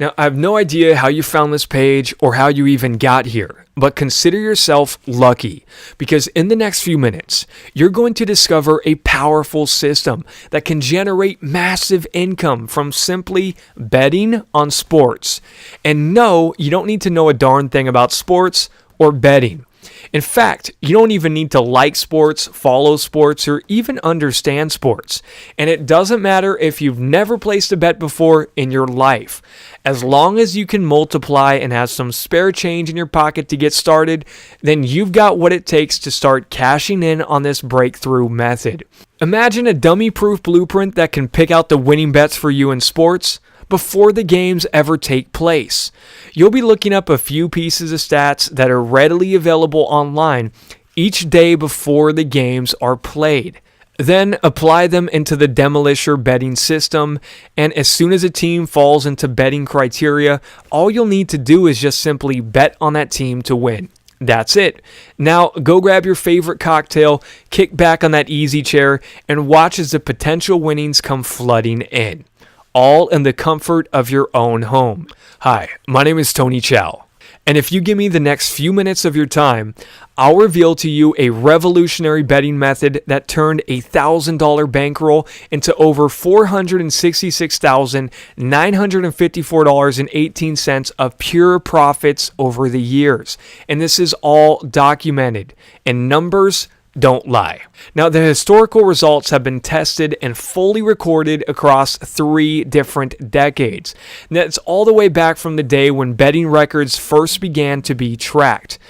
Now, I have no idea how you found this page or how you even got here, but consider yourself lucky because in the next few minutes, you're going to discover a powerful system that can generate massive income from simply betting on sports. And no, you don't need to know a darn thing about sports or betting. In fact, you don't even need to like sports, follow sports, or even understand sports. And it doesn't matter if you've never placed a bet before in your life. As long as you can multiply and have some spare change in your pocket to get started, then you've got what it takes to start cashing in on this breakthrough method. Imagine a dummy-proof blueprint that can pick out the winning bets for you in sports before the games ever take place. You'll be looking up a few pieces of stats that are readily available online each day before the games are played. Then apply them into the Demolisher betting system, and as soon as a team falls into betting criteria, all you'll need to do is just simply bet on that team to win. That's it. Now go grab your favorite cocktail, kick back on that easy chair, and watch as the potential winnings come flooding in. All in the comfort of your own home. Hi, my name is Tony Chau, and if you give me the next few minutes of your time, I'll reveal to you a revolutionary betting method that turned a $1,000 bankroll into over $466,954.18 of pure profits over the years. And this is all documented, and numbers don't lie. Now, the historical results have been tested and fully recorded across 3 different decades. And that's all the way back from the day when betting records first began to be tracked.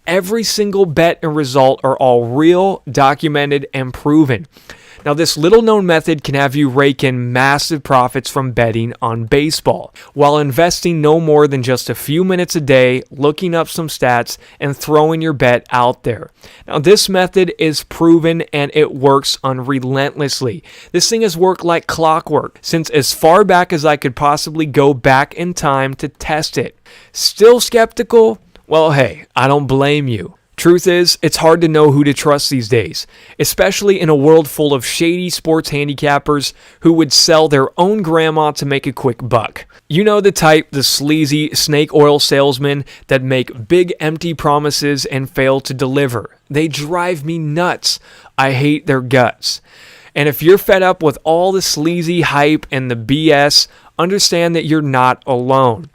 Every single bet and result are all real, documented, and proven. Now, this little-known method can have you rake in massive profits from betting on baseball, while investing no more than just a few minutes a day, looking up some stats, and throwing your bet out there. Now, this method is proven and it works unrelentlessly. This thing has worked like clockwork since as far back as I could possibly go back in time to test it. Still skeptical? Well, hey, I don't blame you. Truth is, it's hard to know who to trust these days, especially in a world full of shady sports handicappers who would sell their own grandma to make a quick buck. You know the type, the sleazy snake oil salesmen that make big empty promises and fail to deliver. They drive me nuts. I hate their guts. And if you're fed up with all the sleazy hype and the BS, understand that you're not alone.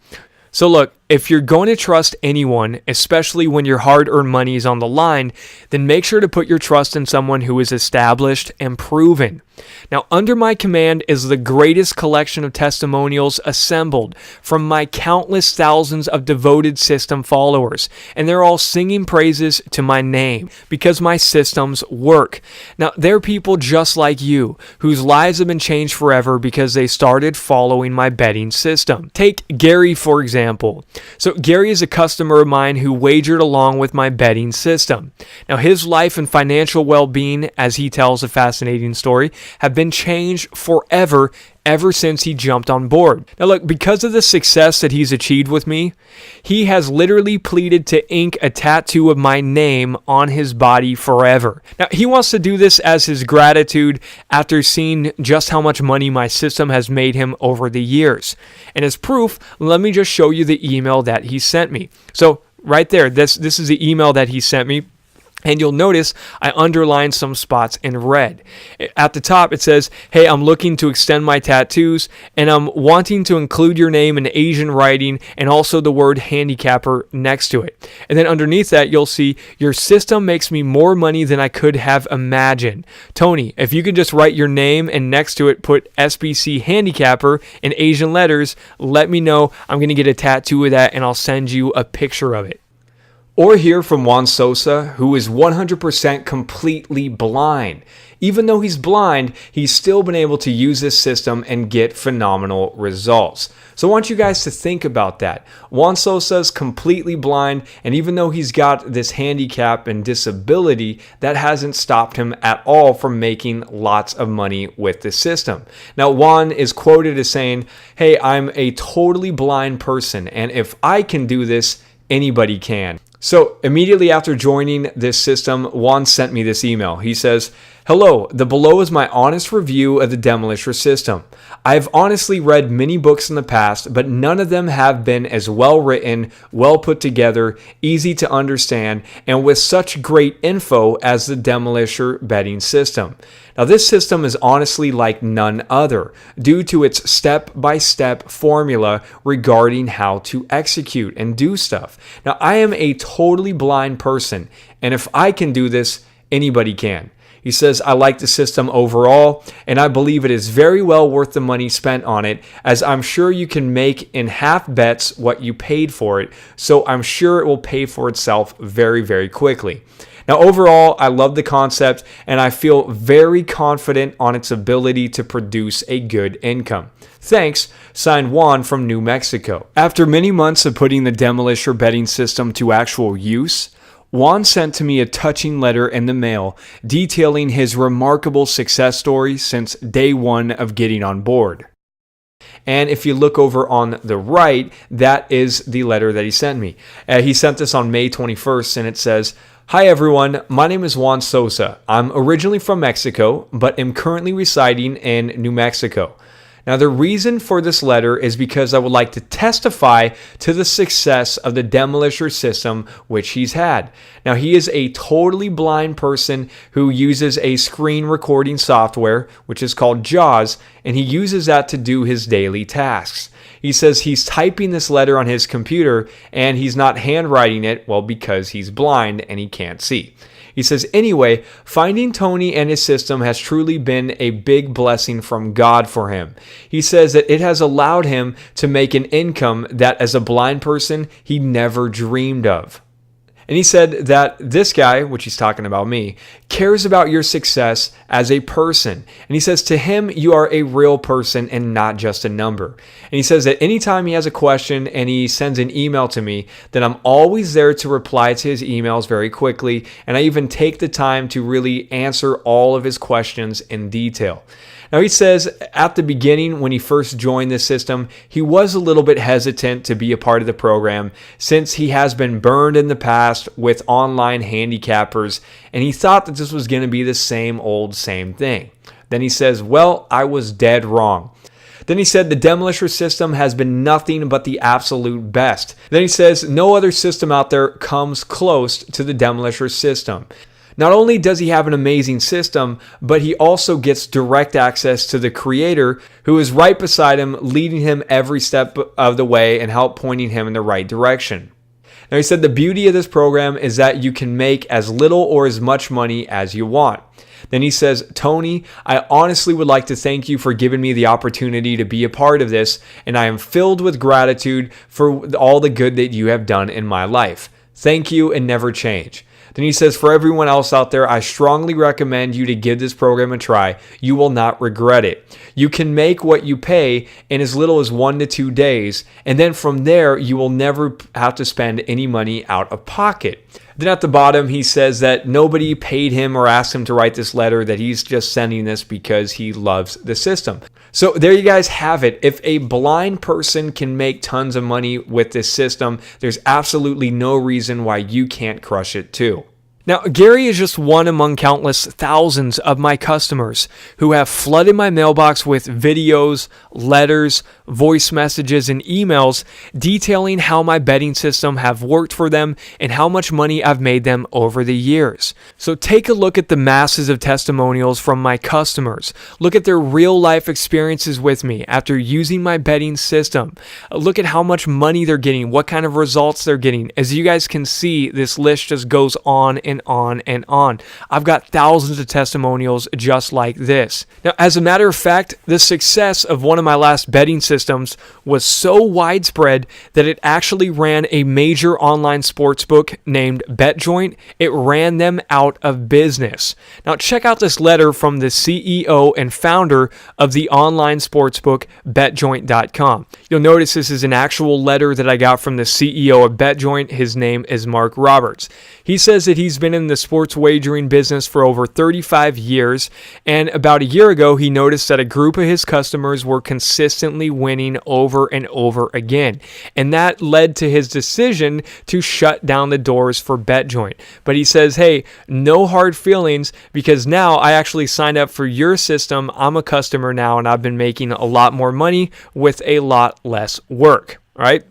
So look, if you're going to trust anyone, especially when your hard-earned money is on the line, then make sure to put your trust in someone who is established and proven. Now, under my command is the greatest collection of testimonials assembled from my countless thousands of devoted system followers, and they're all singing praises to my name because my systems work. Now, they're people just like you whose lives have been changed forever because they started following my betting system. Take Gary, for example. So Gary is a customer of mine who wagered along with my betting system. Now, his life and financial well-being, as he tells a fascinating story, have been changed forever ever since he jumped on board. Now look, because of the success that he's achieved with me, he has literally pleaded to ink a tattoo of my name on his body forever. Now he wants to do this as his gratitude after seeing just how much money my system has made him over the years. And as proof, let me just show you the email that he sent me. So right there, this is the email that he sent me. And you'll notice I underlined some spots in red. At the top, it says, hey, I'm looking to extend my tattoos, and I'm wanting to include your name in Asian writing and also the word handicapper next to it. And then underneath that, you'll see, your system makes me more money than I could have imagined. Tony, if you could just write your name and next to it put SBC handicapper in Asian letters, let me know. I'm going to get a tattoo of that, and I'll send you a picture of it. Or hear from Juan Sosa, who is 100% completely blind. Even though he's blind, he's still been able to use this system and get phenomenal results. So I want you guys to think about that. Juan Sosa is completely blind, and even though he's got this handicap and disability, that hasn't stopped him at all from making lots of money with the system. Now, Juan is quoted as saying, hey, I'm a totally blind person, and if I can do this, anybody can. So immediately after joining this system, Juan sent me this email. He says, "Hello, the below is my honest review of the Demolisher system. I've honestly read many books in the past, but none of them have been as well written, well put together, easy to understand, and with such great info as the Demolisher betting system. Now, this system is honestly like none other due to its step-by-step formula regarding how to execute and do stuff. Now, I am a totally blind person, and if I can do this, anybody can." He says, "I like the system overall, and I believe it is very well worth the money spent on it, as I'm sure you can make in half bets what you paid for it, so I'm sure it will pay for itself very, very quickly. Now, overall, I love the concept, and I feel very confident on its ability to produce a good income. Thanks, signed Juan from New Mexico." After many months of putting the Demolisher betting system to actual use, Juan sent to me a touching letter in the mail detailing his remarkable success story since day one of getting on board. And if you look over on the right, that is the letter that he sent me. He sent this on May 21st, and it says, "Hi everyone, my name is Juan Sosa. I'm originally from Mexico, but am currently residing in New Mexico. Now, the reason for this letter is because I would like to testify to the success of the Demolisher system which he's had. Now, he is a totally blind person who uses a screen recording software, which is called JAWS, and he uses that to do his daily tasks. He says he's typing this letter on his computer, and he's not handwriting it, well, because he's blind and he can't see. He says, anyway, finding Tony and his system has truly been a big blessing from God for him. He says that it has allowed him to make an income that as a blind person, he never dreamed of. And he said that this guy, which he's talking about me, cares about your success as a person. And he says to him, you are a real person and not just a number. And he says that anytime he has a question and he sends an email to me, that I'm always there to reply to his emails very quickly. And I even take the time to really answer all of his questions in detail. Now, he says at the beginning, when he first joined this system, he was a little bit hesitant to be a part of the program since he has been burned in the past with online handicappers, and he thought that this was going to be the same old same thing. Then he says, well, I was dead wrong. Then he said the Demolisher system has been nothing but the absolute best. Then he says no other system out there comes close to the Demolisher system. Not only does he have an amazing system, but he also gets direct access to the creator who is right beside him, leading him every step of the way and help pointing him in the right direction. Now, he said the beauty of this program is that you can make as little or as much money as you want. Then he says, Tony, I honestly would like to thank you for giving me the opportunity to be a part of this, and I am filled with gratitude for all the good that you have done in my life. Thank you and never change. Then he says, for everyone else out there, I strongly recommend you to give this program a try. You will not regret it. You can make what you pay in as little as 1 to 2 days, and then from there, you will never have to spend any money out of pocket. Then at the bottom, he says that nobody paid him or asked him to write this letter, that he's just sending this because he loves the system. So there you guys have it. If a blind person can make tons of money with this system, there's absolutely no reason why you can't crush it too. Now, Gary is just one among countless thousands of my customers who have flooded my mailbox with videos, letters, voice messages, and emails detailing how my betting system have worked for them and how much money I've made them over the years. So take a look at the masses of testimonials from my customers. Look at their real life experiences with me after using my betting system. Look at how much money they're getting, what kind of results they're getting. As you guys can see, this list just goes on and on and on. I've got thousands of testimonials just like this. Now, as a matter of fact, the success of one of my last betting systems was so widespread that it actually ran a major online sportsbook named BetJoint. It ran them out of business. Now, check out this letter from the CEO and founder of the online sportsbook, BetJoint.com. You'll notice this is an actual letter that I got from the CEO of BetJoint. His name is Mark Roberts. He says that he's been been in the sports wagering business for over 35 years, and about a year ago, he noticed that a group of his customers were consistently winning over and over again, and that led to his decision to shut down the doors for BetJoint. But he says, hey, no hard feelings, because now I actually signed up for your system. I'm a customer now, and I've been making a lot more money with a lot less work, right?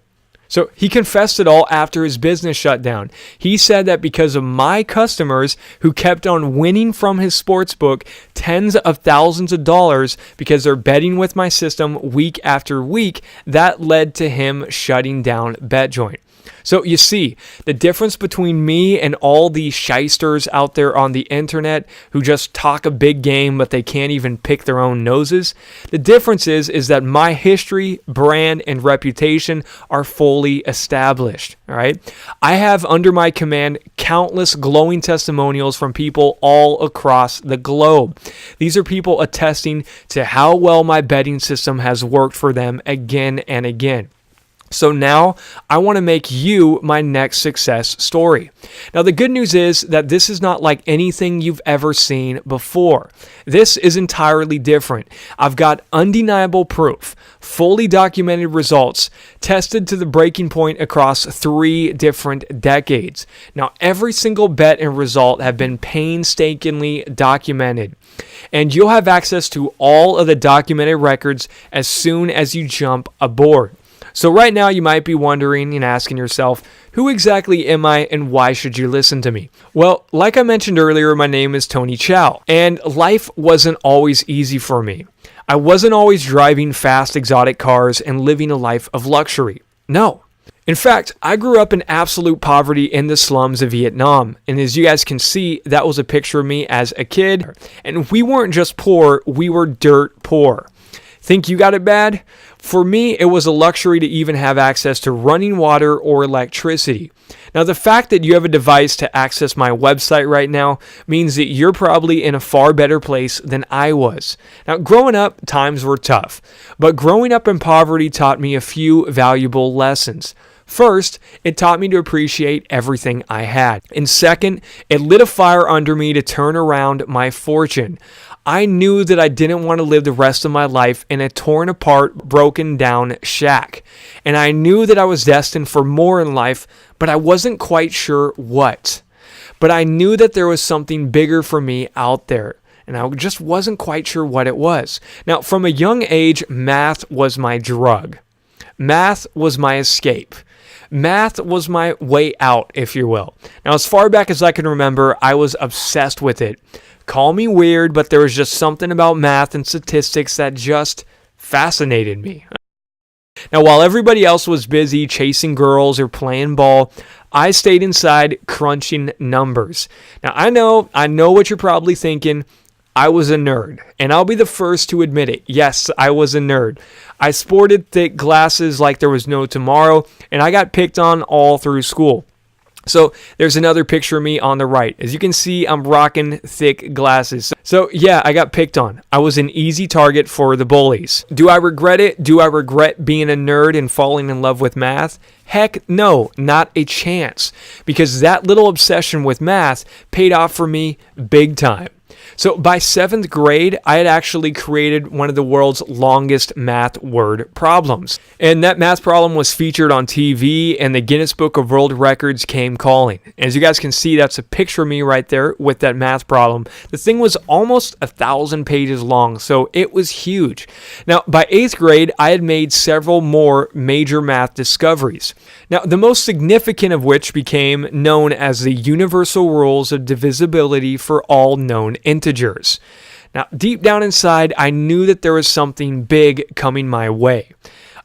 So he confessed it all after his business shut down. He said that because of my customers who kept on winning from his sportsbook tens of thousands of dollars because they're betting with my system week after week, that led to him shutting down BetJoint. So you see, the difference between me and all these shysters out there on the internet who just talk a big game but they can't even pick their own noses, the difference is that my history, brand, and reputation are fully established, all right? I have under my command countless glowing testimonials from people all across the globe. These are people attesting to how well my betting system has worked for them again and again. So now I want to make you my next success story. Now the good news is that this is not like anything you've ever seen before. This is entirely different. I've got undeniable proof, fully documented results, tested to the breaking point across 3 different decades. Now every single bet and result have been painstakingly documented. And you'll have access to all of the documented records as soon as you jump aboard. So right now you might be wondering and asking yourself, who exactly am I and why should you listen to me? Well, like I mentioned earlier, my name is Tony Chau, and life wasn't always easy for me. I wasn't always driving fast exotic cars and living a life of luxury. No. In fact, I grew up in absolute poverty in the slums of Vietnam, and as you guys can see, that was a picture of me as a kid. And we weren't just poor, we were dirt poor. Think you got it bad? For me, it was a luxury to even have access to running water or electricity. Now, the fact that you have a device to access my website right now means that you're probably in a far better place than I was. Now, growing up, times were tough, but growing up in poverty taught me a few valuable lessons. First, it taught me to appreciate everything I had. And second, it lit a fire under me to turn around my fortune. I knew that I didn't want to live the rest of my life in a torn apart, broken down shack. And I knew that I was destined for more in life, but I wasn't quite sure what. But I knew that there was something bigger for me out there, and I just wasn't quite sure what it was. Now, from a young age, math was my drug. Math was my escape. Math was my way out, if you will. Now, as far back as I can remember, I was obsessed with it. Call me weird, but there was just something about math and statistics that just fascinated me. Now, while everybody else was busy chasing girls or playing ball, I stayed inside crunching numbers. Now, I know what you're probably thinking. I was a nerd, and I'll be the first to admit it. Yes, I was a nerd. I sported thick glasses like there was no tomorrow, and I got picked on all through school. So there's another picture of me on the right. As you can see, I'm rocking thick glasses. So yeah, I got picked on. I was an easy target for the bullies. Do I regret it? Do I regret being a nerd and falling in love with math? Heck no, not a chance. Because that little obsession with math paid off for me big time. So by 7th grade, I had actually created one of the world's longest math word problems. And that math problem was featured on TV, and the Guinness Book of World Records came calling. As you guys can see, that's a picture of me right there with that math problem. The thing was almost 1,000 pages long, so it was huge. Now, by 8th grade, I had made several more major math discoveries. Now, the most significant of which became known as the universal rules of divisibility for all known integers. Now, deep down inside, I knew that there was something big coming my way.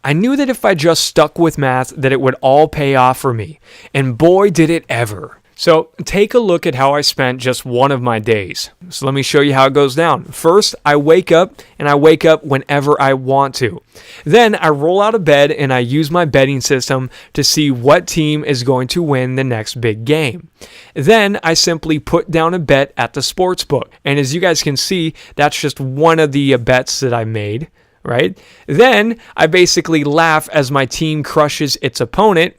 I knew that if I just stuck with math, that it would all pay off for me. And boy, did it ever. So take a look at how I spent just one of my days. So let me show you how it goes down. First, I wake up, and I wake up whenever I want to. Then I roll out of bed and I use my betting system to see what team is going to win the next big game. Then I simply put down a bet at the sports book. And as you guys can see, that's just one of the bets that I made, right? Then I basically laugh as my team crushes its opponent.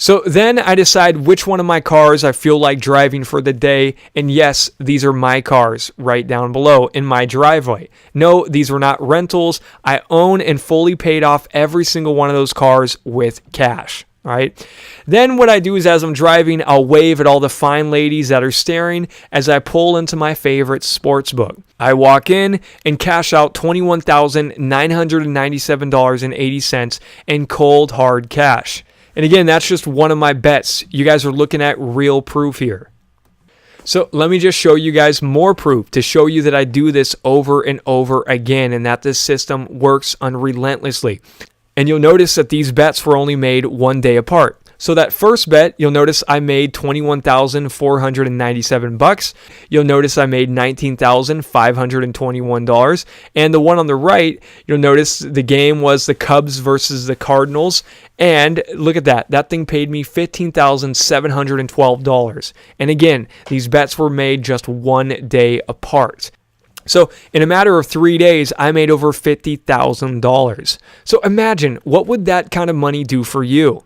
So then I decide which one of my cars I feel like driving for the day. And yes, these are my cars right down below in my driveway. No, these were not rentals. I own and fully paid off every single one of those cars with cash. All right. Then what I do is as I'm driving, I'll wave at all the fine ladies that are staring as I pull into my favorite sports book. I walk in and cash out $21,997.80 in cold hard cash. And again, that's just one of my bets. You guys are looking at real proof here. So let me just show you guys more proof to show you that I do this over and over again and that this system works unrelentlessly. And you'll notice that these bets were only made one day apart. So that first bet, you'll notice I made $21,497. You'll notice I made $19,521. And the one on the right, you'll notice the game was the Cubs versus the Cardinals. And look at that. That thing paid me $15,712. And again, these bets were made just one day apart. So in a matter of 3 days, I made over $50,000. So imagine, what would that kind of money do for you?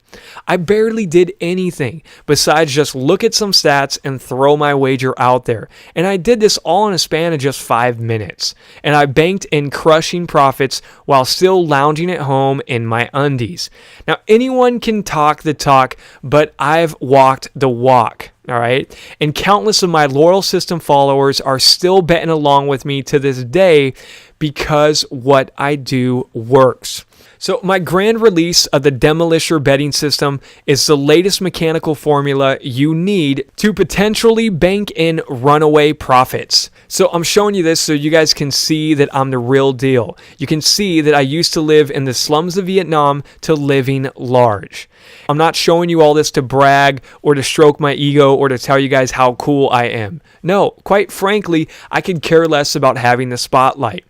I barely did anything besides just look at some stats and throw my wager out there. And I did this all in a span of just 5 minutes. And I banked in crushing profits while still lounging at home in my undies. Now, anyone can talk the talk, but I've walked the walk. All right. And countless of my loyal system followers are still betting along with me to this day because what I do works. So my grand release of the Demolisher betting system is the latest mechanical formula you need to potentially bank in runaway profits. So I'm showing you this so you guys can see that I'm the real deal. You can see that I used to live in the slums of Vietnam to living large. I'm not showing you all this to brag or to stroke my ego or to tell you guys how cool I am. No, quite frankly, I could care less about having the spotlight.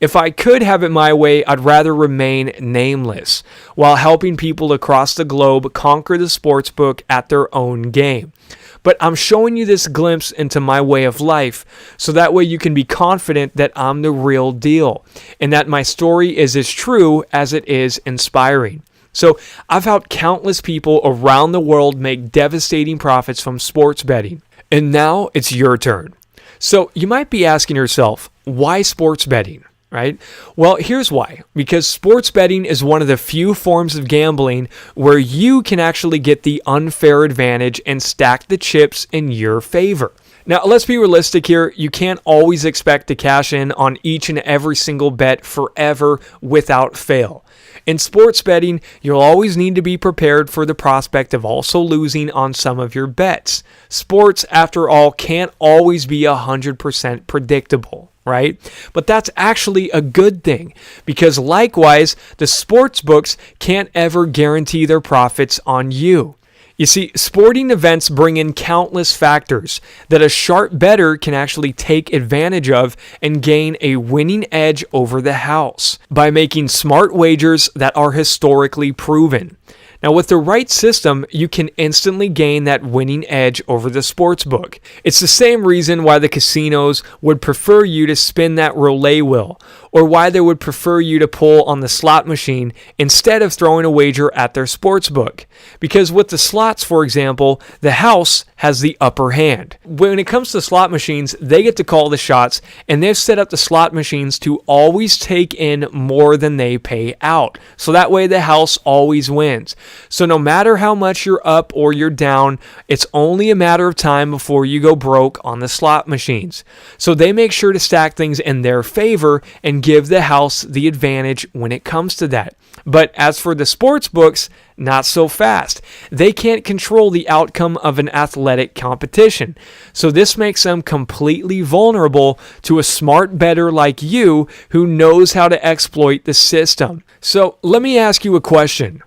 If I could have it my way, I'd rather remain nameless while helping people across the globe conquer the sportsbook at their own game. But I'm showing you this glimpse into my way of life so that way you can be confident that I'm the real deal and that my story is as true as it is inspiring. So I've helped countless people around the world make devastating profits from sports betting. And now it's your turn. So you might be asking yourself, why sports betting? Right? Well, here's why. Because sports betting is one of the few forms of gambling where you can actually get the unfair advantage and stack the chips in your favor. Now, let's be realistic here. You can't always expect to cash in on each and every single bet forever without fail. In sports betting, you'll always need to be prepared for the prospect of also losing on some of your bets. Sports, after all, can't always be 100% predictable. Right? But that's actually a good thing because likewise, the sports books can't ever guarantee their profits on you. You see, sporting events bring in countless factors that a sharp bettor can actually take advantage of and gain a winning edge over the house by making smart wagers that are historically proven. Now, with the right system, you can instantly gain that winning edge over the sportsbook. It's the same reason why the casinos would prefer you to spin that roulette wheel, or why they would prefer you to pull on the slot machine instead of throwing a wager at their sportsbook. Because with the slots, for example, the house has the upper hand. When it comes to slot machines, they get to call the shots, and they've set up the slot machines to always take in more than they pay out. So that way the house always wins. So no matter how much you're up or you're down, it's only a matter of time before you go broke on the slot machines. So they make sure to stack things in their favor and give the house the advantage when it comes to that. But as for the sports books, not so fast. They can't control the outcome of an athletic competition. So this makes them completely vulnerable to a smart bettor like you who knows how to exploit the system. So let me ask you a question.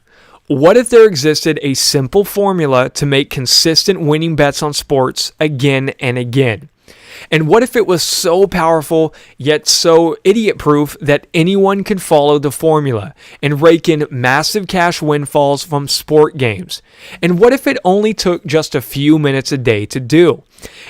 What if there existed a simple formula to make consistent winning bets on sports again and again? And what if it was so powerful, yet so idiot-proof that anyone could follow the formula and rake in massive cash windfalls from sport games? And what if it only took just a few minutes a day to do?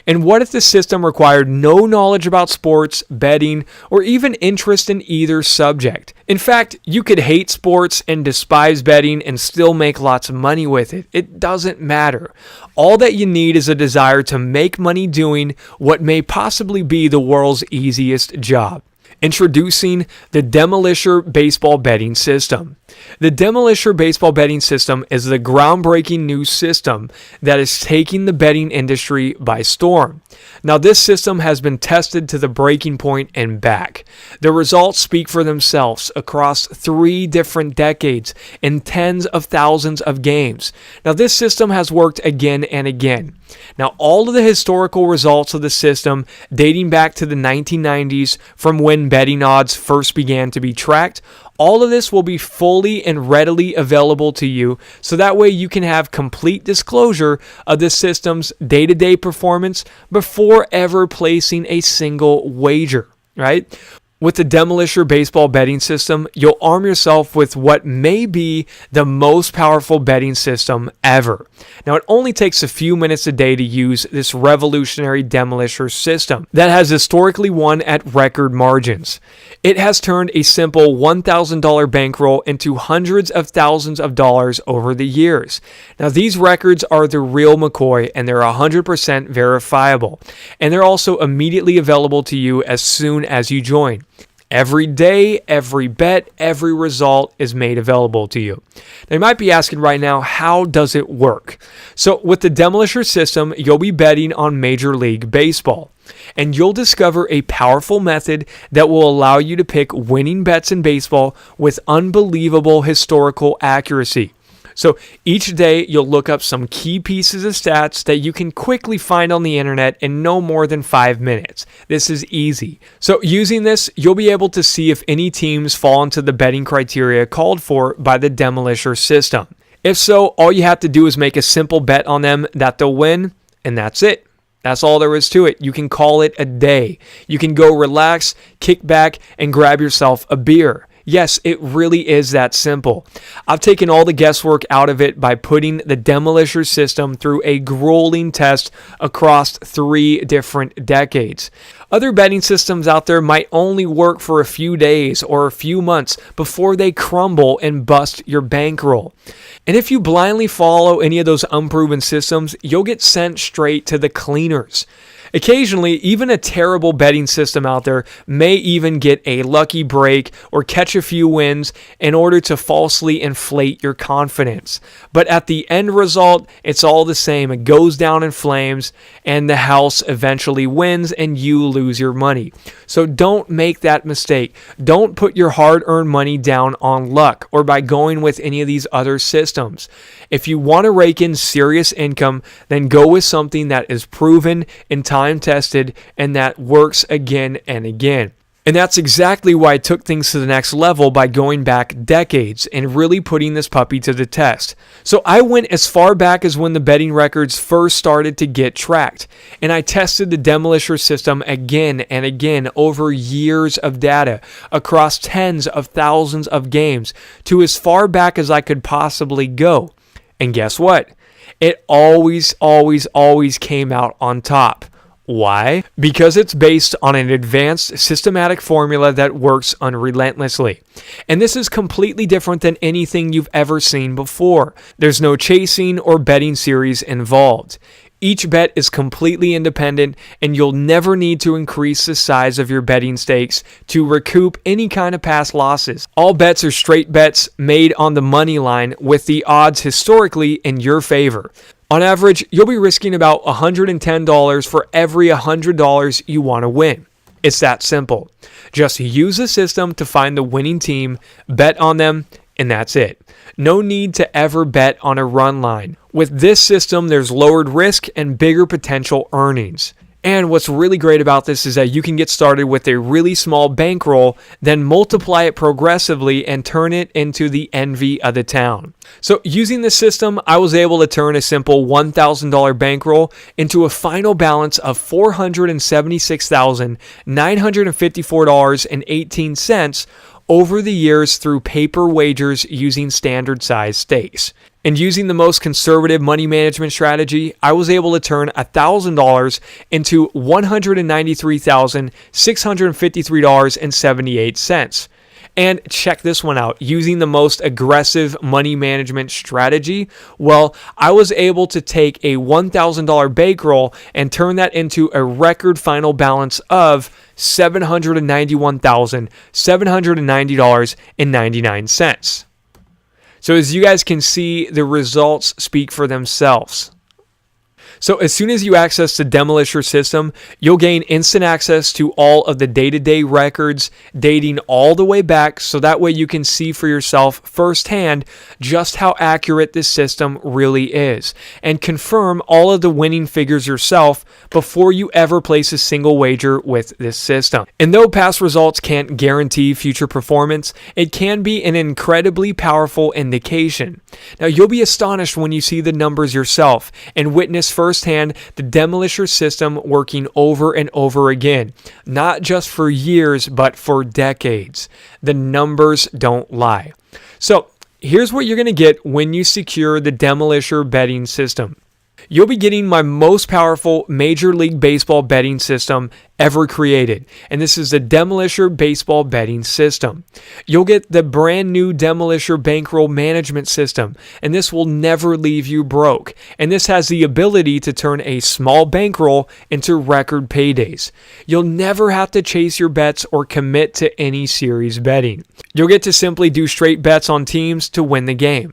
And what if the system required no knowledge about sports, betting, or even interest in either subject? In fact, you could hate sports and despise betting and still make lots of money with it. It doesn't matter. All that you need is a desire to make money doing what may possibly be the world's easiest job. Introducing the Demolisher baseball betting system. The Demolisher baseball betting system is the groundbreaking new system that is taking the betting industry by storm. Now, this system has been tested to the breaking point and back. The results speak for themselves across 3 different decades and tens of thousands of games. Now, this system has worked again and again. Now, all of the historical results of the system dating back to the 1990s from when betting odds first began to be tracked, all of this will be fully and readily available to you, so that way you can have complete disclosure of the system's day-to-day performance before ever placing a single wager, right? With the Demolisher baseball betting system, you'll arm yourself with what may be the most powerful betting system ever. Now, it only takes a few minutes a day to use this revolutionary Demolisher system that has historically won at record margins. It has turned a simple $1,000 bankroll into hundreds of thousands of dollars over the years. Now, these records are the real McCoy, and they're 100% verifiable. And they're also immediately available to you as soon as you join. Every day, every bet, every result is made available to you. Now, you might be asking right now, how does it work? So with the Demolisher system, you'll be betting on Major League Baseball. And you'll discover a powerful method that will allow you to pick winning bets in baseball with unbelievable historical accuracy. So each day you'll look up some key pieces of stats that you can quickly find on the internet in no more than 5 minutes. This is easy. So using this, you'll be able to see if any teams fall into the betting criteria called for by the Demolisher system. If so, all you have to do is make a simple bet on them that they'll win, and that's it. That's all there is to it. You can call it a day. You can go relax, kick back, and grab yourself a beer. Yes, it really is that simple. I've taken all the guesswork out of it by putting the Demolisher system through a grueling test across 3 different decades. Other betting systems out there might only work for a few days or a few months before they crumble and bust your bankroll. And if you blindly follow any of those unproven systems, you'll get sent straight to the cleaners. Occasionally, even a terrible betting system out there may even get a lucky break or catch a few wins in order to falsely inflate your confidence. But at the end result, it's all the same. It goes down in flames and the house eventually wins and you lose your money. So don't make that mistake. Don't put your hard-earned money down on luck or by going with any of these other systems. If you want to rake in serious income, then go with something that is proven and time-tested and that works again and again. And that's exactly why I took things to the next level by going back decades and really putting this puppy to the test. So I went as far back as when the betting records first started to get tracked. And I tested the Demolisher system again and again over years of data across tens of thousands of games to as far back as I could possibly go. And guess what? It always came out on top. Why? Because it's based on an advanced systematic formula that works unrelentlessly. And this is completely different than anything you've ever seen before. There's no chasing or betting series involved. Each bet is completely independent, and you'll never need to increase the size of your betting stakes to recoup any kind of past losses. All bets are straight bets made on the money line with the odds historically in your favor. On average, you'll be risking about $110 for every $100 you want to win. It's that simple. Just use the system to find the winning team, bet on them, and that's it. No need to ever bet on a run line. With this system, there's lowered risk and bigger potential earnings. And what's really great about this is that you can get started with a really small bankroll, then multiply it progressively and turn it into the envy of the town. So using this system, I was able to turn a simple $1,000 bankroll into a final balance of $476,954.18 over the years through paper wagers using standard size stakes. And using the most conservative money management strategy, I was able to turn $1,000 into $193,653.78. And check this one out. Using the most aggressive money management strategy, well, I was able to take a $1,000 bankroll and turn that into a record final balance of $791,790.99. So as you guys can see, the results speak for themselves. So as soon as you access the Demolisher system, you'll gain instant access to all of the day-to-day records dating all the way back, so that way you can see for yourself firsthand just how accurate this system really is, and confirm all of the winning figures yourself before you ever place a single wager with this system. And though past results can't guarantee future performance, it can be an incredibly powerful indication. Now you'll be astonished when you see the numbers yourself and witness firsthand the Demolisher system working over and over again, not just for years, but for decades. The numbers don't lie. So here's what you're going to get when you secure the Demolisher betting system. You'll be getting my most powerful Major League Baseball betting system ever created, and this is the Demolisher Baseball Betting System. You'll get the brand new Demolisher Bankroll Management System, and this will never leave you broke, and this has the ability to turn a small bankroll into record paydays. You'll never have to chase your bets or commit to any series betting. You'll get to simply do straight bets on teams to win the game.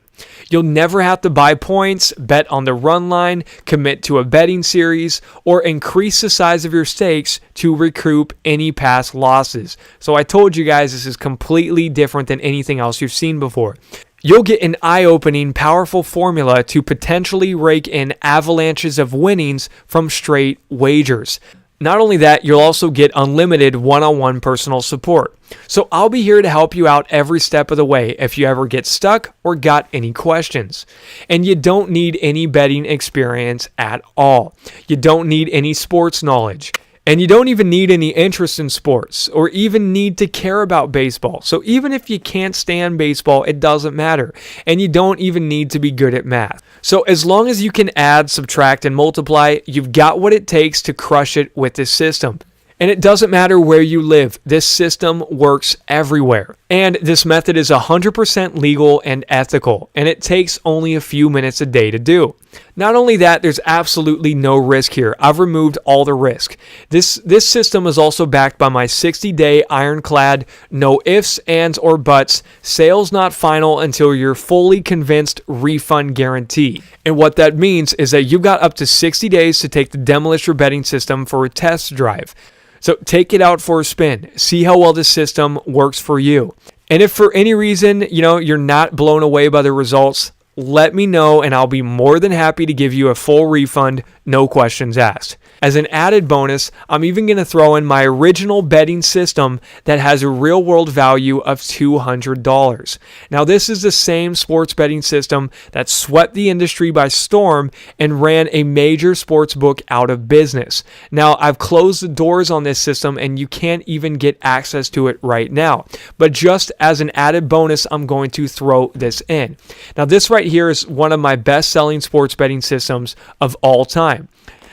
You'll never have to buy points, bet on the run line, commit to a betting series, or increase the size of your stakes to recoup any past losses. So I told you guys this is completely different than anything else you've seen before. You'll get an eye-opening, powerful formula to potentially rake in avalanches of winnings from straight wagers. Not only that, you'll also get unlimited one-on-one personal support. So I'll be here to help you out every step of the way if you ever get stuck or got any questions. And you don't need any betting experience at all. You don't need any sports knowledge. And you don't even need any interest in sports or even need to care about baseball. So even if you can't stand baseball, it doesn't matter. And you don't even need to be good at math. So as long as you can add, subtract, and multiply, you've got what it takes to crush it with this system. And it doesn't matter where you live. This system works everywhere. And this method is 100% legal and ethical, and it takes only a few minutes a day to do. Not only that, there's absolutely no risk here. I've removed all the risk. This system is also backed by my 60-day ironclad, no ifs, ands, or buts, sales not final until you're fully convinced refund guarantee. And what that means is that you've got up to 60 days to take the Demolisher betting system for a test drive. So take it out for a spin. See how well this system works for you. And if for any reason, you're not blown away by the results, let me know and I'll be more than happy to give you a full refund, no questions asked. As an added bonus, I'm even going to throw in my original betting system that has a real-world value of $200. Now, this is the same sports betting system that swept the industry by storm and ran a major sports book out of business. Now, I've closed the doors on this system and you can't even get access to it right now. But just as an added bonus, I'm going to throw this in. Now, this right here is one of my best-selling sports betting systems of all time.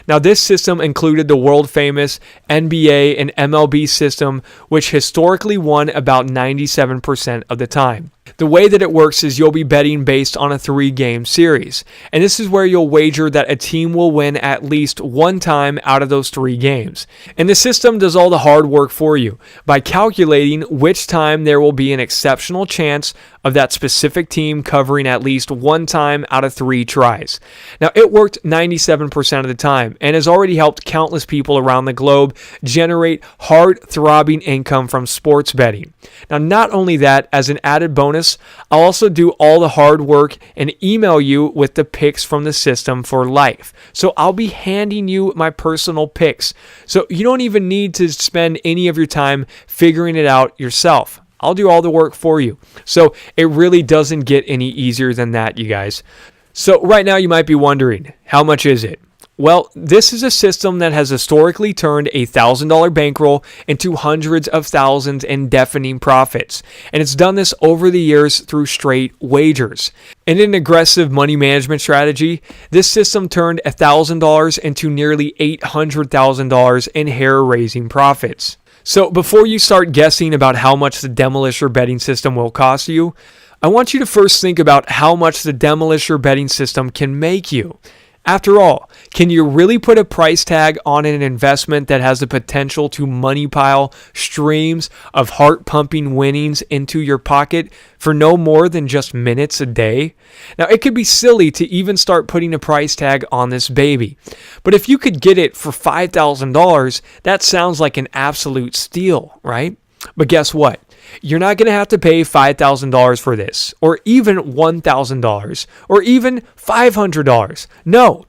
Now, this system included the world-famous NBA and MLB system, which historically won about 97% of the time. The way that it works is you'll be betting based on a 3-game series. And this is where you'll wager that a team will win at least one time out of those 3 games. And the system does all the hard work for you by calculating which time there will be an exceptional chance of that specific team covering at least one time out of 3 tries. Now, it worked 97% of the time and has already helped countless people around the globe generate heart-throbbing income from sports betting. Now, not only that, as an added bonus, promise. I'll also do all the hard work and email you with the picks from the system for life. So I'll be handing you my personal picks. So you don't even need to spend any of your time figuring it out yourself. I'll do all the work for you. So it really doesn't get any easier than that, you guys. So right now you might be wondering, how much is it? Well, this is a system that has historically turned a $1,000 bankroll into hundreds of thousands in deafening profits. And it's done this over the years through straight wagers. In an aggressive money management strategy, this system turned $1,000 into nearly $800,000 in hair-raising profits. So before you start guessing about how much the Demolisher betting system will cost you, I want you to first think about how much the Demolisher betting system can make you. After all, can you really put a price tag on an investment that has the potential to money pile streams of heart-pumping winnings into your pocket for no more than just minutes a day? Now, it could be silly to even start putting a price tag on this baby. But if you could get it for $5,000, that sounds like an absolute steal, right? But guess what? You're not going to have to pay $5,000 for this, or even $1,000, or even $500. No.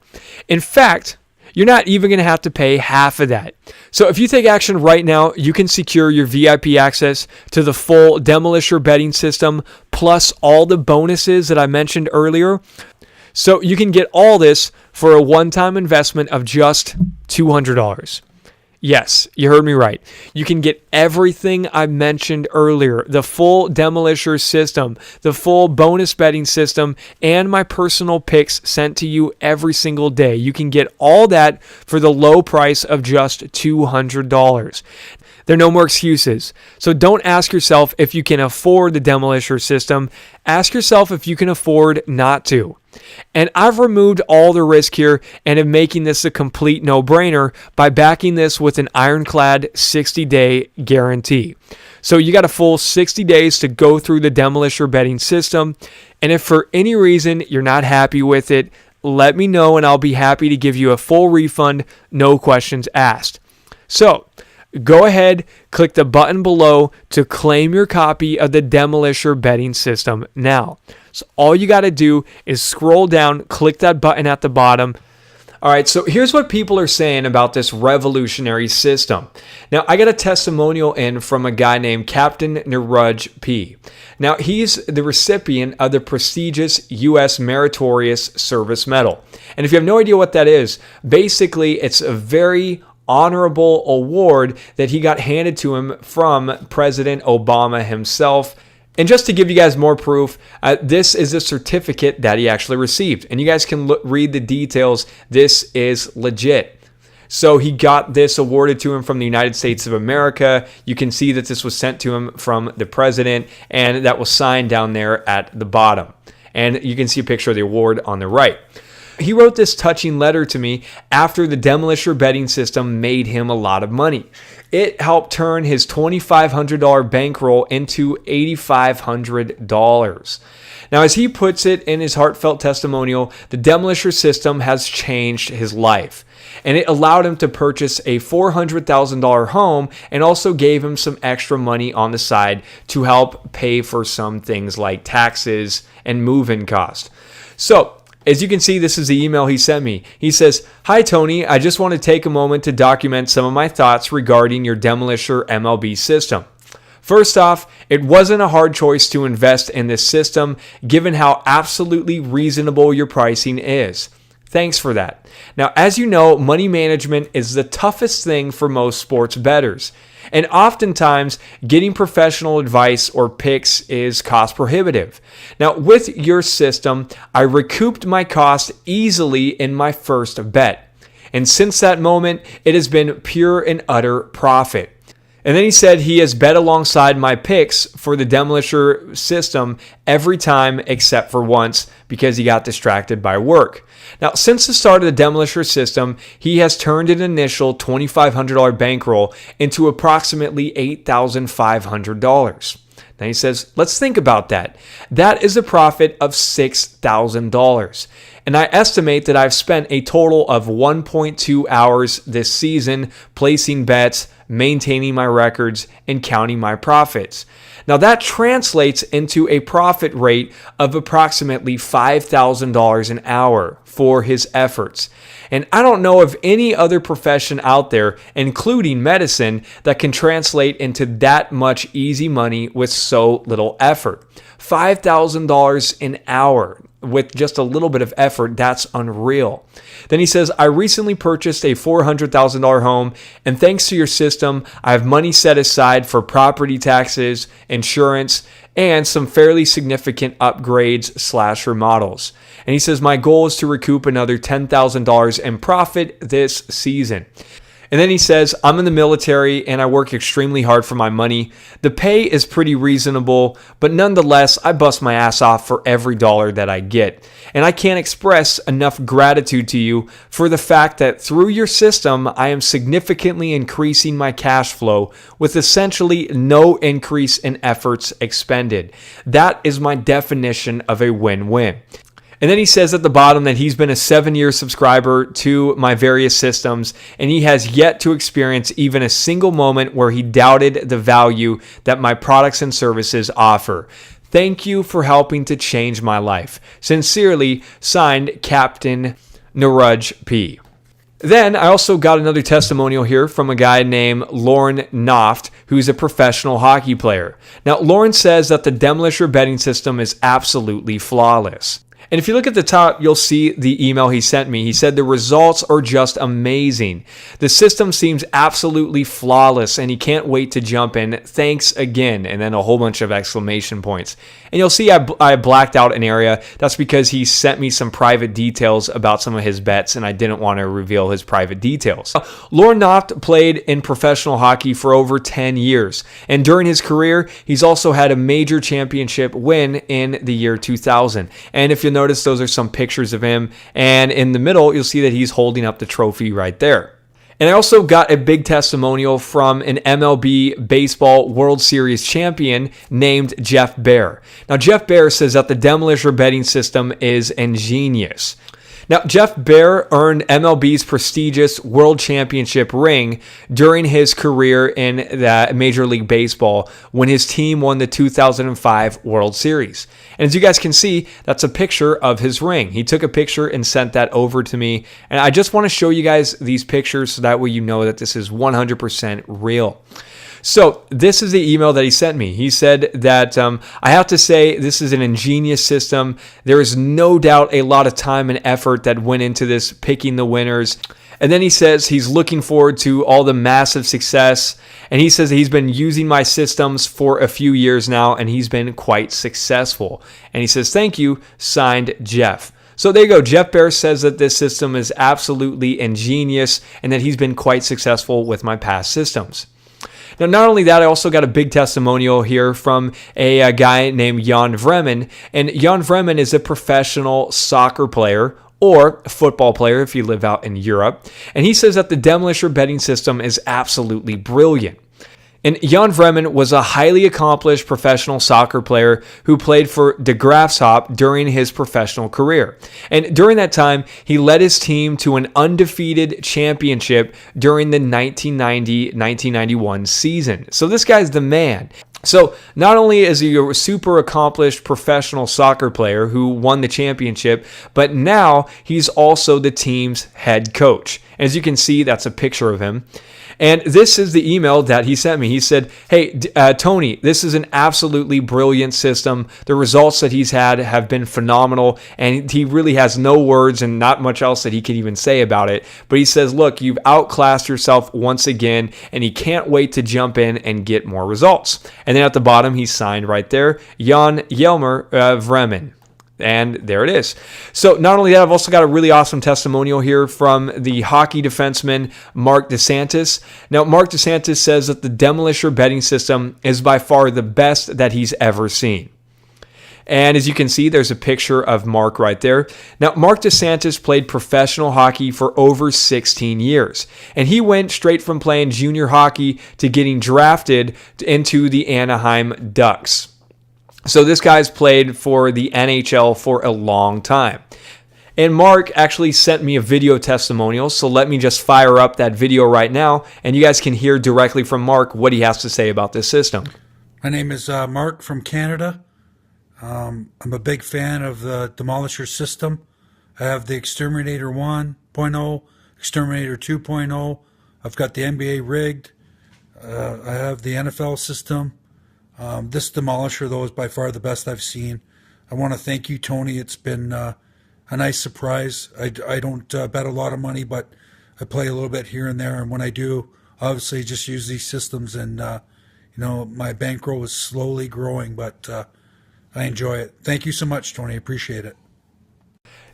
In fact, you're not even going to have to pay half of that. So if you take action right now, you can secure your VIP access to the full Demolisher betting system, plus all the bonuses that I mentioned earlier. So you can get all this for a one-time investment of just $200. Yes, you heard me right. You can get everything I mentioned earlier, the full Demolisher system, the full bonus betting system, and my personal picks sent to you every single day. You can get all that for the low price of just $200. There are no more excuses. So don't ask yourself if you can afford the Demolisher system. Ask yourself if you can afford not to. And I've removed all the risk here and am making this a complete no-brainer by backing this with an ironclad 60-day guarantee. So you got a full 60 days to go through the Demolisher betting system. And if for any reason you're not happy with it, let me know and I'll be happy to give you a full refund, no questions asked. So go ahead, click the button below to claim your copy of the Demolisher betting system now. So all you got to do is scroll down, click that button at the bottom. All right, so here's what people are saying about this revolutionary system. Now, I got a testimonial in from a guy named Captain Niraj P. Now, he's the recipient of the prestigious U.S. Meritorious Service Medal. And if you have no idea what that is, basically it's a very honorable award that he got handed to him from President Obama himself. And just to give you guys more proof, this is a certificate that he actually received. And you guys can read the details. This is legit. So he got this awarded to him from the United States of America. You can see that this was sent to him from the president, and that was signed down there at the bottom. And you can see a picture of the award on the right. He wrote this touching letter to me after the Demolisher betting system made him a lot of money. It helped turn his $2,500 bankroll into $8,500. Now, as he puts it in his heartfelt testimonial, the Demolisher system has changed his life. And it allowed him to purchase a $400,000 home and also gave him some extra money on the side to help pay for some things like taxes and move-in cost. So, as you can see, this is the email he sent me. He says, "Hi, Tony. I just want to take a moment to document some of my thoughts regarding your Demolisher MLB system. First off, it wasn't a hard choice to invest in this system, given how absolutely reasonable your pricing is. Thanks for that. Now, as you know, money management is the toughest thing for most sports bettors. And oftentimes, getting professional advice or picks is cost prohibitive. Now, with your system, I recouped my cost easily in my first bet. And since that moment, it has been pure and utter profit." And then he said he has bet alongside my picks for the Demolisher system every time except for once because he got distracted by work. Now, since the start of the Demolisher system, he has turned an initial $2,500 bankroll into approximately $8,500. Now he says, let's think about that. That is a profit of $6,000. And I estimate that I've spent a total of 1.2 hours this season placing bets, maintaining my records, and counting my profits. Now that translates into a profit rate of approximately $5,000 an hour for his efforts. And I don't know of any other profession out there, including medicine, that can translate into that much easy money with so little effort. $5,000 an hour with just a little bit of effort, that's unreal. Then he says, I recently purchased a $400,000 home, and thanks to your system, I have money set aside for property taxes, insurance, and some fairly significant upgrades / remodels. And he says, my goal is to recoup another $10,000 in profit this season. And then he says, I'm in the military and I work extremely hard for my money. The pay is pretty reasonable, but nonetheless, I bust my ass off for every dollar that I get. And I can't express enough gratitude to you for the fact that through your system, I am significantly increasing my cash flow with essentially no increase in efforts expended. That is my definition of a win-win. And then he says at the bottom that he's been a 7-year subscriber to my various systems, and he has yet to experience even a single moment where he doubted the value that my products and services offer. Thank you for helping to change my life. Sincerely, signed, Captain Naruj P. Then I also got another testimonial here from a guy named Lauren Noft, who's a professional hockey player. Now, Lauren says that the Demolisher betting system is absolutely flawless. And if you look at the top, you'll see the email he sent me. He said the results are just amazing. The system seems absolutely flawless and he can't wait to jump in. Thanks again. And then a whole bunch of exclamation points. And you'll see I blacked out an area. That's because he sent me some private details about some of his bets and I didn't want to reveal his private details. Lauren Noft played in professional hockey for over 10 years. And during his career, he's also had a major championship win in the year 2000. And if you'll notice, those are some pictures of him. And in the middle, you'll see that he's holding up the trophy right there. And I also got a big testimonial from an MLB Baseball World Series champion named Jeff Bear. Now, Jeff Bear says that the Demolisher betting system is ingenious. Now, Jeff Bear earned MLB's prestigious World Championship ring during his career in the Major League Baseball when his team won the 2005 World Series. And as you guys can see, that's a picture of his ring. He took a picture and sent that over to me. And I just want to show you guys these pictures so that way you know that this is 100% real. So this is the email that he sent me. He said that I have to say this is an ingenious system. There is no doubt a lot of time and effort that went into this, picking the winners. And then he says he's looking forward to all the massive success. And he says that he's been using my systems for a few years now, and he's been quite successful. And he says, thank you, signed Jeff. So there you go. Jeff Bear says that this system is absolutely ingenious and that he's been quite successful with my past systems. Now, not only that, I also got a big testimonial here from a guy named Jan Vremen. And Jan Vremen is a professional soccer player or a football player if you live out in Europe. And he says that the Demolisher betting system is absolutely brilliant. And Jan Vremen was a highly accomplished professional soccer player who played for De Graafschap during his professional career. And during that time, he led his team to an undefeated championship during the 1990-1991 season. So this guy's the man. So not only is he a super accomplished professional soccer player who won the championship, but now he's also the team's head coach. As you can see, that's a picture of him. And this is the email that he sent me. He said, hey, Tony, this is an absolutely brilliant system. The results that he's had have been phenomenal. And he really has no words and not much else that he can even say about it. But he says, look, you've outclassed yourself once again. And he can't wait to jump in and get more results. And then at the bottom, he signed right there, Jan Jelmer Vremen. And there it is. So not only that, I've also got a really awesome testimonial here from the hockey defenseman, Mark DeSantis. Now, Mark DeSantis says that the Demolisher betting system is by far the best that he's ever seen. And as you can see, there's a picture of Mark right there. Now, Mark DeSantis played professional hockey for over 16 years. And he went straight from playing junior hockey to getting drafted into the Anaheim Ducks. So this guy's played for the NHL for a long time. And Mark actually sent me a video testimonial, so let me just fire up that video right now, and you guys can hear directly from Mark what he has to say about this system. My name is Mark from Canada. I'm a big fan of the Demolisher system. I have the Exterminator 1.0, Exterminator 2.0. I've got the NBA rigged. I have the NFL system. This Demolisher, though, is by far the best I've seen. I want to thank you, Tony. It's been a nice surprise. I don't bet a lot of money, but I play a little bit here and there. And when I do, obviously just use these systems. And, my bankroll is slowly growing, but I enjoy it. Thank you so much, Tony. I appreciate it.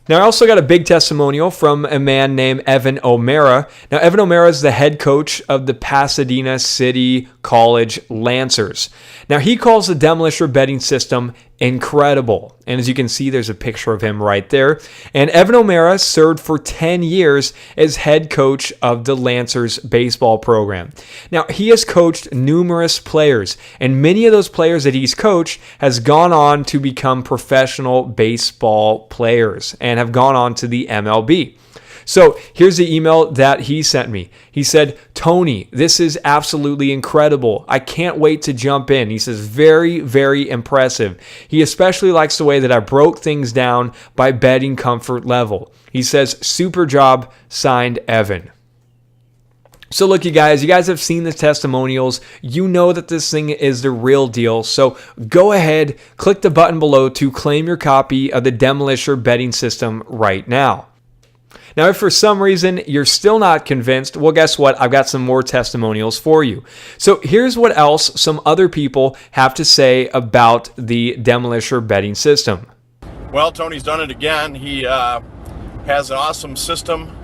Now, I also got a big testimonial from a man named Evan O'Mara. Now, Evan O'Mara is the head coach of the Pasadena City College Lancers. Now, he calls the Demolisher betting system incredible. And as you can see, there's a picture of him right there. And Evan O'Mara served for 10 years as head coach of the Lancers baseball program. Now, he has coached numerous players, and many of those players that he's coached has gone on to become professional baseball players and have gone on to the MLB. So here's the email that he sent me. He said, Tony, this is absolutely incredible. I can't wait to jump in. He says, very, very impressive. He especially likes the way that I broke things down by betting comfort level. He says, super job, signed Evan. So look, you guys have seen the testimonials. You know that this thing is the real deal. So go ahead, click the button below to claim your copy of the Demolisher betting system right now. Now, if for some reason you're still not convinced, well, guess what? I've got some more testimonials for you. So here's what else some other people have to say about the Demolisher betting system. Well, Tony's done it again. He has an awesome system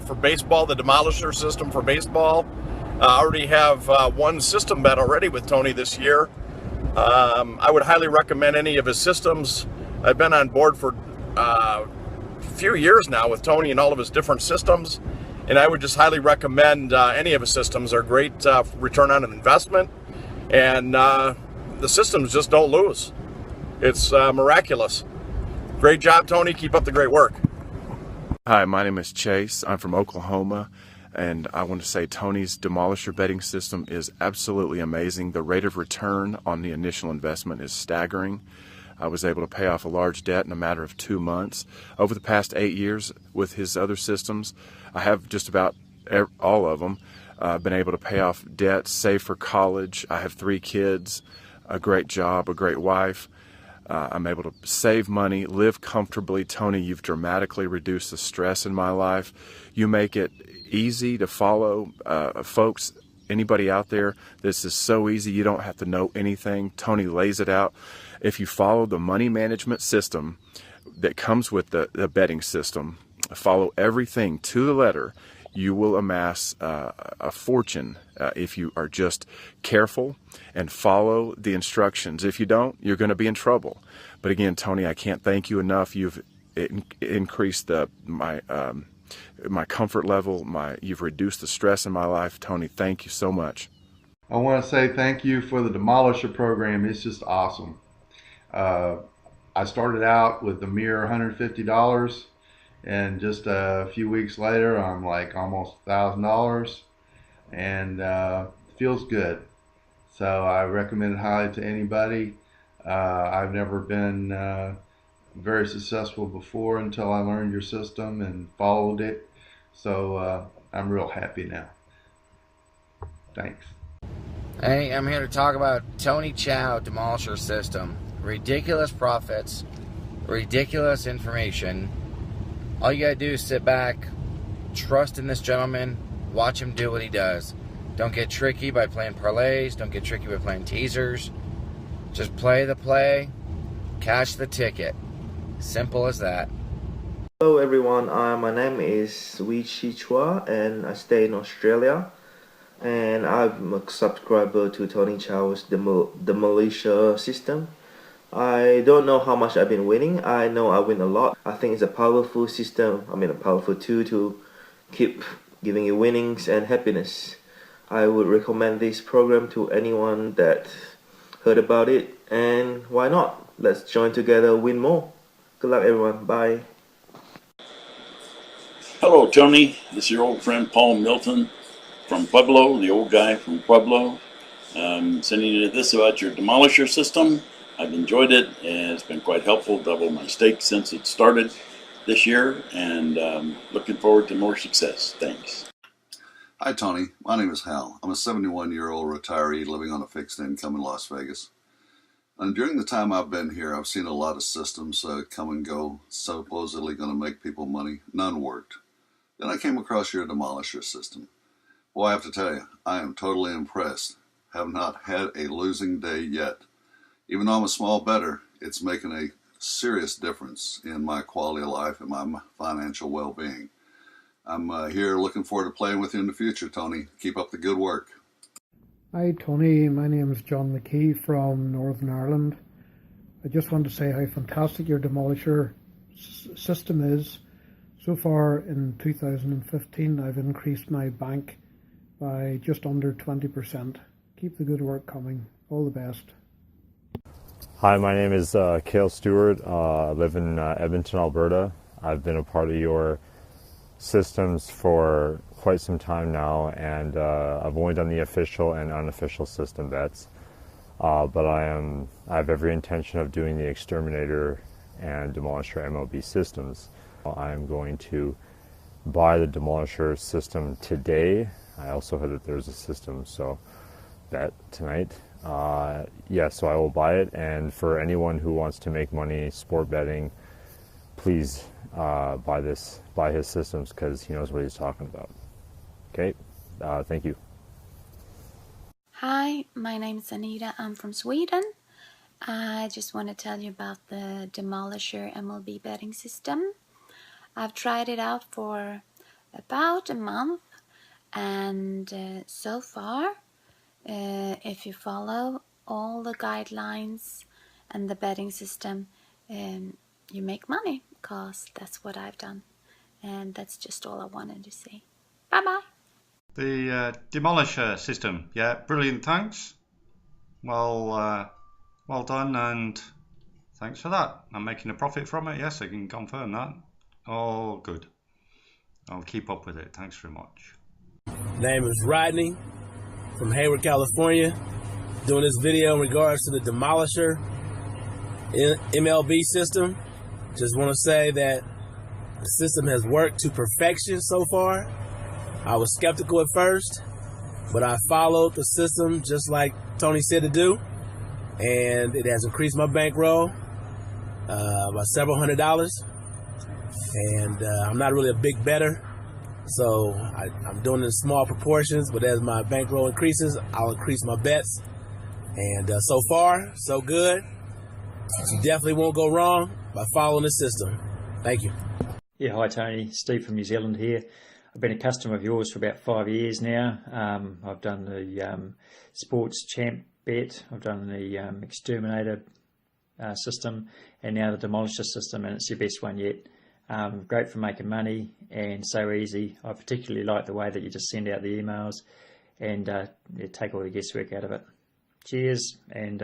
for baseball, the Demolisher system for baseball. I already have one system bet already with Tony this year. I would highly recommend any of his systems. I've been on board for few years now with Tony and all of his different systems, and I would just highly recommend any of his systems. Are great return on an investment, and the systems just don't lose. It's miraculous. Great job, Tony. Keep up the great work. Hi, my name is Chase. I'm from Oklahoma, and I want to say Tony's Demolisher betting system is absolutely amazing. The rate of return on the initial investment is staggering. I was able to pay off a large debt in a matter of 2 months. Over the past 8 years with his other systems, I have just about all of them been able to pay off debts, save for college. I have 3 kids, a great job, a great wife. I'm able to save money, live comfortably. Tony, you've dramatically reduced the stress in my life. You make it easy to follow. Folks, anybody out there, this is so easy. You don't have to know anything. Tony lays it out. If you follow the money management system that comes with the betting system, follow everything to the letter, you will amass a fortune if you are just careful and follow the instructions. If you don't, you're going to be in trouble. But again, Tony, I can't thank you enough. You've increased my comfort level. You've reduced the stress in my life. Tony, thank you so much. I want to say thank you for the Demolisher program. It's just awesome. I started out with a mere $150, and just a few weeks later I'm like almost $1,000, and feels good. So I recommend it highly to anybody. I've never been very successful before until I learned your system and followed it. So I'm real happy now. Thanks. Hey, I'm here to talk about Tony Chau Demolisher system. Ridiculous profits, ridiculous information. All you gotta do is sit back, trust in this gentleman, watch him do what he does. Don't get tricky by playing parlays, don't get tricky by playing teasers. Just play the play, cash the ticket. Simple as that. Hello everyone, my name is Chau and I stay in Australia. And I'm a subscriber to Tony Chau's Demolisher system. I don't know how much I've been winning. I know I win a lot. I think it's a powerful system. A powerful tool to keep giving you winnings and happiness. I would recommend this program to anyone that heard about it. And why not? Let's join together, win more. Good luck everyone. Bye. Hello, Tony. This is your old friend Paul Milton from Pueblo, the old guy from Pueblo. Sending you this about your Demolisher system. I've enjoyed it, and it's been quite helpful. Doubled my stake since it started this year, and looking forward to more success. Thanks. Hi, Tony. My name is Hal. I'm a 71-year-old retiree living on a fixed income in Las Vegas. And during the time I've been here, I've seen a lot of systems come and go, supposedly going to make people money. None worked. Then I came across your Demolisher system. Well, I have to tell you, I am totally impressed. Have not had a losing day yet. Even though I'm a small bettor, it's making a serious difference in my quality of life and my financial well-being. I'm here looking forward to playing with you in the future, Tony. Keep up the good work. Hi, Tony. My name is John McKee from Northern Ireland. I just want to say how fantastic your Demolisher system is. So far in 2015, I've increased my bank by just under 20%. Keep the good work coming. All the best. Hi, my name is Cale Stewart. I live in Edmonton, Alberta. I've been a part of your systems for quite some time now, and I've only done the official and unofficial system bets. But I have every intention of doing the Exterminator and Demolisher MLB systems. I am going to buy the Demolisher system today. I also heard that there's a system, so bet tonight. So I will buy it, and for anyone who wants to make money sport betting, please buy his systems, because he knows what he's talking about. Okay, thank you. Hi, my name is Anita. I'm from Sweden. I just want to tell you about the Demolisher MLB betting system. I've tried it out for about a month, and so far, if you follow all the guidelines and the betting system, you make money, because that's what I've done. And that's just all I wanted to say. Bye-bye. The Demolisher system, yeah, brilliant, thanks. Well done, and thanks for that. I'm making a profit from it, yes, I can confirm that. All good. I'll keep up with it, thanks very much. Name is Rodney from Hayward, California. Doing this video in regards to the Demolisher MLB system. Just want to say that the system has worked to perfection so far. I was skeptical at first, but I followed the system just like Tony said to do, and it has increased my bankroll by several $100s. And I'm not really a big bettor, so I'm doing it in small proportions, but as my bankroll increases, I'll increase my bets. And so far, so good. You definitely won't go wrong by following the system. Thank you. Yeah, hi Tony, Steve from New Zealand here. I've been a customer of yours for about 5 years now. I've done the Sports Champ bet, I've done the Exterminator system, and now the Demolisher system, and it's your best one yet. Great for making money and so easy. I particularly like the way that you just send out the emails and take all the guesswork out of it. Cheers, and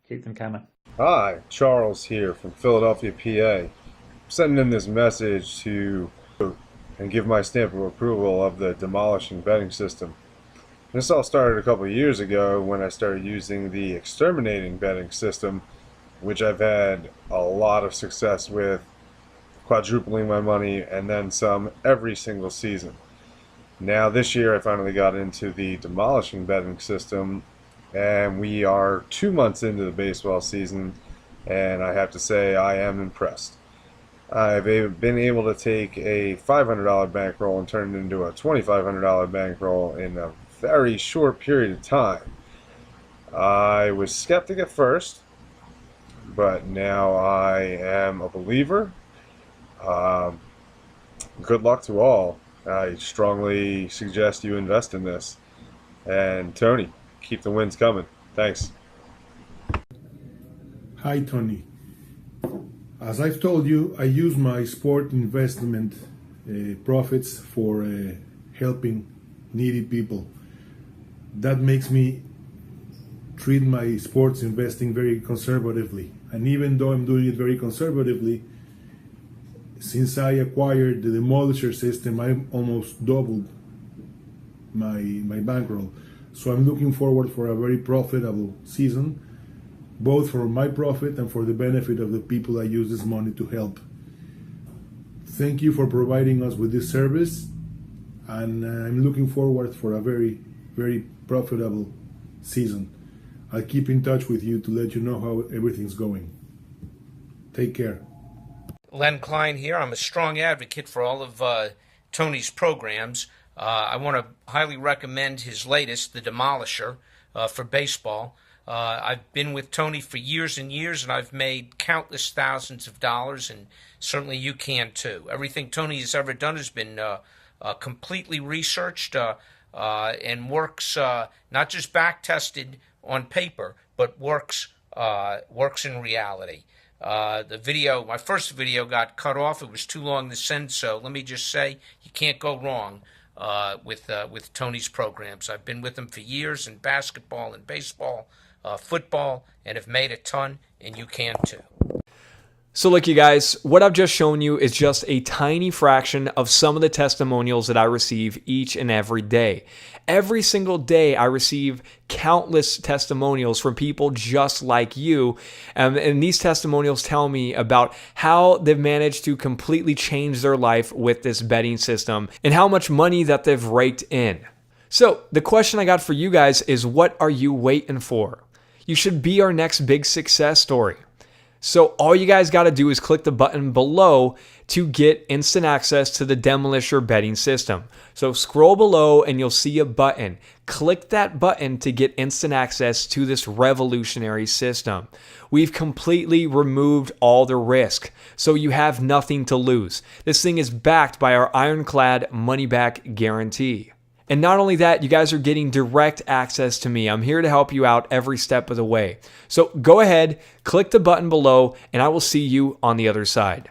keep them coming. Hi, Charles here from Philadelphia, PA. Sending in this message to and give my stamp of approval of the demolishing betting system. This all started a couple of years ago when I started using the exterminating betting system, which I've had a lot of success with, quadrupling my money and then some every single season. Now this year I finally got into the demolishing betting system, and we are 2 months into the baseball season, and I have to say I am impressed. I've been able to take a $500 bankroll and turn it into a $2,500 bankroll in a very short period of time. I was skeptic at first, but now I am a believer. Good luck to all. I strongly suggest you invest in this. And Tony, keep the wins coming. Thanks. Hi, Tony. As I've told you, I use my sport investment profits for helping needy people. That makes me treat my sports investing very conservatively. And even though I'm doing it very conservatively, Since I acquired the Demolisher system, I've almost doubled my bankroll. So I'm looking forward for a very profitable season, both for my profit and for the benefit of the people I use this money to help. Thank you for providing us with this service, and I'm looking forward for a very, very profitable season. I'll keep in touch with you to let you know how everything's going. Take care. Len Klein here. I'm a strong advocate for all of Tony's programs. I want to highly recommend his latest, the Demolisher, for baseball. I've been with Tony for years and years, and I've made countless thousands of dollars, and certainly you can too. Everything Tony has ever done has been completely researched and works not just back-tested on paper, but works in reality. My first video got cut off. It was too long to send, so let me just say you can't go wrong with Tony's programs. I've been with him for years in basketball and baseball, football, and have made a ton, and you can too. So look, you guys, what I've just shown you is just a tiny fraction of some of the testimonials that I receive each and every day. Every single day, I receive countless testimonials from people just like you. And these testimonials tell me about how they've managed to completely change their life with this betting system and how much money that they've raked in. So the question I got for you guys is, what are you waiting for? You should be our next big success story. So all you guys got to do is click the button below to get instant access to the Demolisher betting system. So scroll below and you'll see a button. Click that button to get instant access to this revolutionary system. We've completely removed all the risk, so you have nothing to lose. This thing is backed by our ironclad money-back guarantee. And not only that, you guys are getting direct access to me. I'm here to help you out every step of the way. So go ahead, click the button below, and I will see you on the other side.